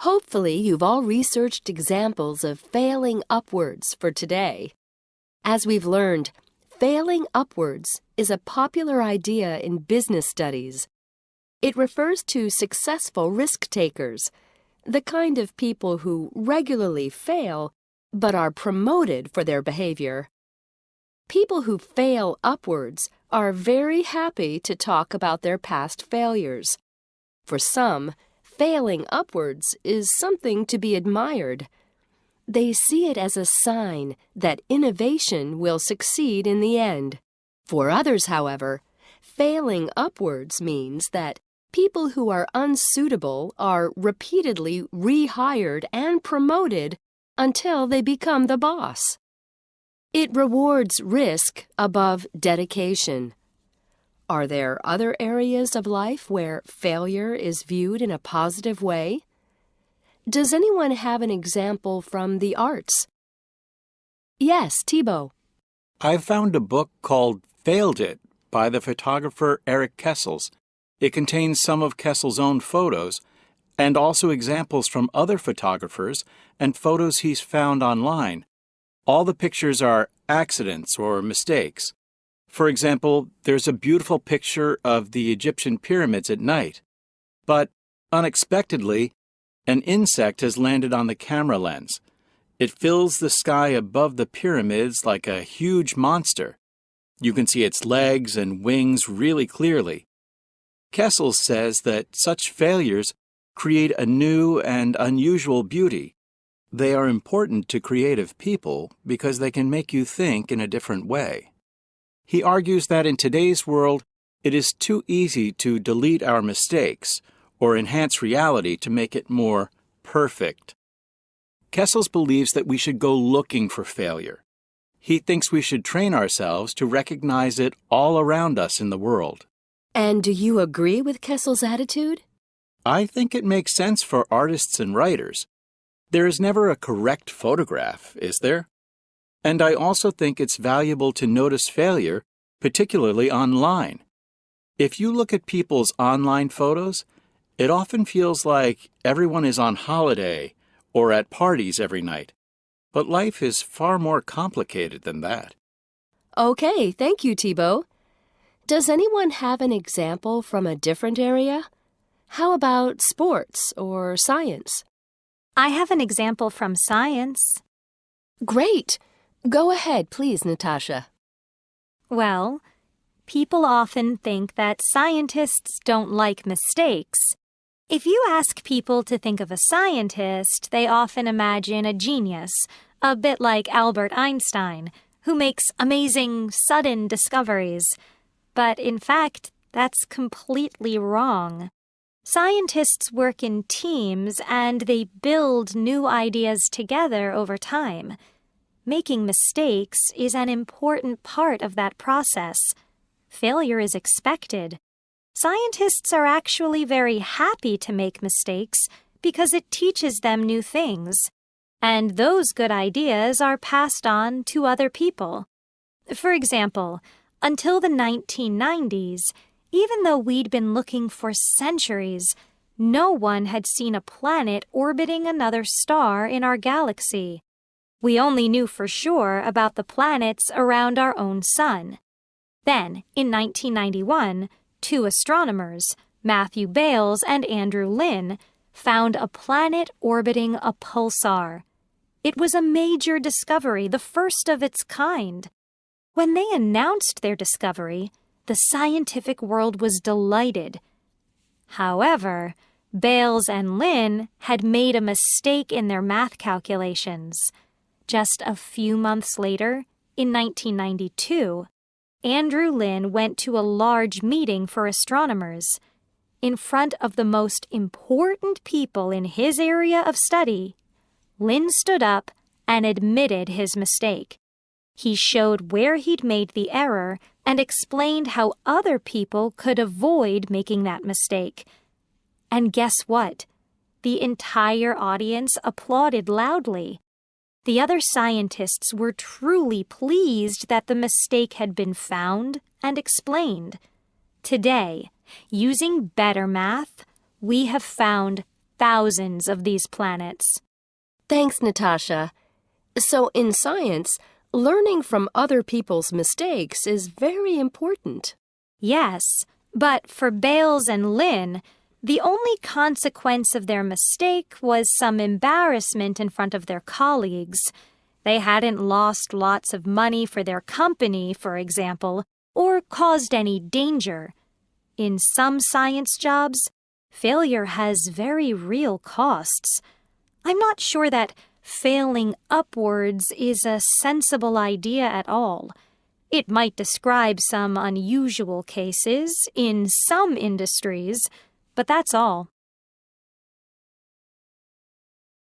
Hopefully, you've all researched examples of failing upwards for today. As we've learned, failing upwards is a popular idea in business studies. It refers to successful risk-takers, the kind of people who regularly fail but are promoted for their behavior. People who fail upwards are very happy to talk about their past failures. For some, failing upwards is something to be admired. They see it as a sign that innovation will succeed in the end. For others, however, failing upwards means that people who are unsuitable are repeatedly rehired and promoted until they become the boss. It rewards risk above dedication. Are there other areas of life where failure is viewed in a positive way? Does anyone have an example from the arts? Yes, Thibaut. I found a book called Failed It by the photographer Eric Kessels. It contains some of Kessels' own photos and also examples from other photographers and photos he's found online. All the pictures are accidents or mistakes. For example, there's a beautiful picture of the Egyptian pyramids at night. But, unexpectedly, an insect has landed on the camera lens. It fills the sky above the pyramids like a huge monster. You can see its legs and wings really clearly. Kessels says that such failures create a new and unusual beauty. They are important to creative people because they can make you think in a different way. He argues that in today's world, it is too easy to delete our mistakes or enhance reality to make it more perfect. Kessels believes that we should go looking for failure. He thinks we should train ourselves to recognize it all around us in the world. And do you agree with Kessels' attitude? I think it makes sense for artists and writers. There is never a correct photograph, is there? And I also think it's valuable to notice failure, particularly online. If you look at people's online photos, it often feels like everyone is on holiday or at parties every night. But life is far more complicated than that. Okay, thank you, Thibaut. Does anyone have an example from a different area? How about sports or science? I have an example from science. Great! Go ahead, please, Natasha. Well, people often think that scientists don't like mistakes. If you ask people to think of a scientist, they often imagine a genius, a bit like Albert Einstein, who makes amazing, sudden discoveries. But in fact, that's completely wrong. Scientists work in teams and they build new ideas together over time. Making mistakes is an important part of that process. Failure is expected. Scientists are actually very happy to make mistakes because it teaches them new things. And those good ideas are passed on to other people. For example, until the 1990s, even though we'd been looking for centuries, no one had seen a planet orbiting another star in our galaxy. We only knew for sure about the planets around our own sun. Then, in 1991, two astronomers, Matthew Bailes and Andrew Lynn, found a planet orbiting a pulsar. It was a major discovery, the first of its kind. When they announced their discovery, the scientific world was delighted. However, Bailes and Lynn had made a mistake in their math calculations. Just a few months later, in 1992, Andrew Lynn went to a large meeting for astronomers. In front of the most important people in his area of study, Lynn stood up and admitted his mistake. He showed where he'd made the error and explained how other people could avoid making that mistake. And guess what? The entire audience applauded loudly. The other scientists were truly pleased that the mistake had been found and explained. Today, using better math, we have found thousands of these planets. Thanks, Natasha. So in science, learning from other people's mistakes is very important. Yes, but for Bales and Lynn, the only consequence of their mistake was some embarrassment in front of their colleagues. They hadn't lost lots of money for their company, for example, or caused any danger. In some science jobs, failure has very real costs. I'm not sure that failing upwards is a sensible idea at all. It might describe some unusual cases in some industries, but that's all.